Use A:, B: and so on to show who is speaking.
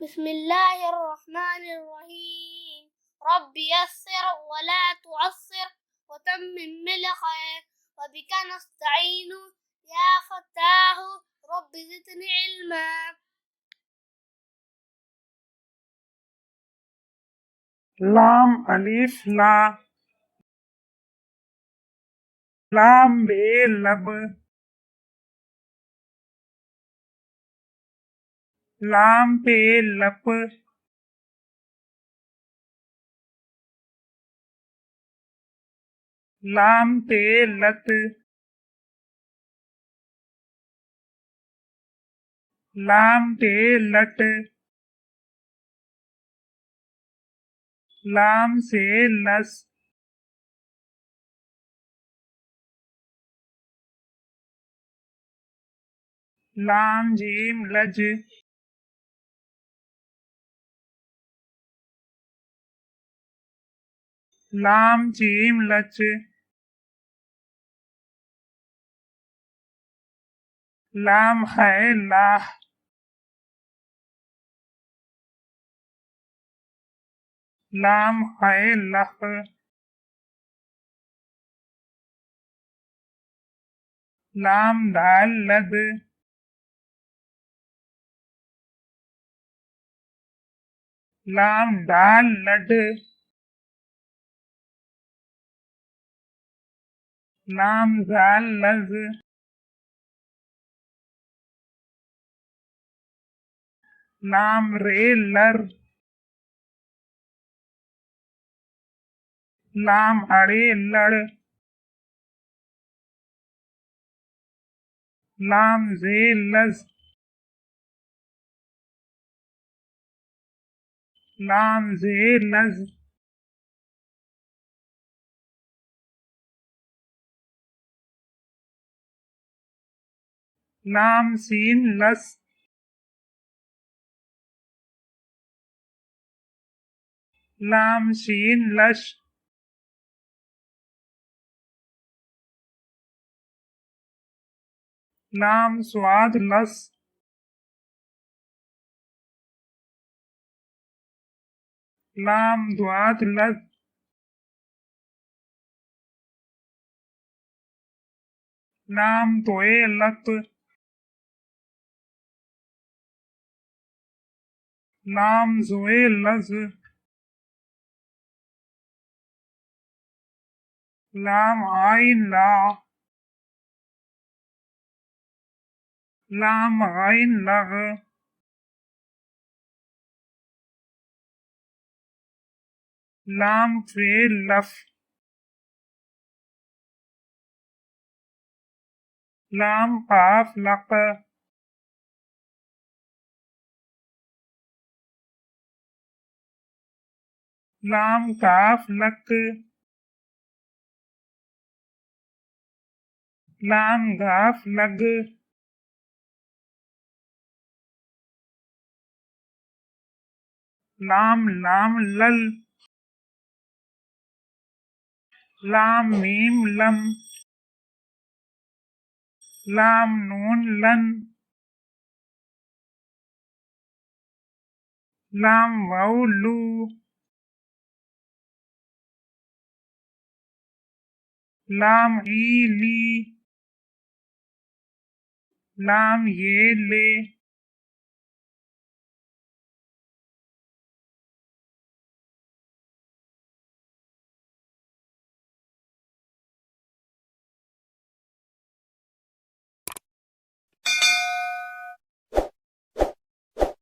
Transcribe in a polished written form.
A: बिस्मिल्लाहिर्रहमानिर्रहीम। रब्बि यस्सिर वला तुअस्सिर वतम्मिम बिल खैर वबिका नस्तईनु या फत्ताहु रब्बि ज़िदनी इल्मा।
B: लाम अलिफ ला लाम बे लब लाम पे लप लाम पे लत लाम पे लट लाम से लस लाम जीम लज लाम जीम लच लाम है लाह लाम है लह लाम दाल लद लाम दाल लड लाम जाल लज लाम रे लर लाम अड़े लड़ लाम जे लज लाम जे लज लाम सीन लस लाम शीन लश लाम स्वाद लस लाम द्वाद लज लाम तोए लत लाम जोए लज लाम आइन ला लाम आइन लग लाम फे लफ लाम काफ लक लाम काफ लक लाम गाफ लग लाम लाम लल लाम मीम लम लाम नून लन लाम वाउ लू लाम ई ली लाम ये ले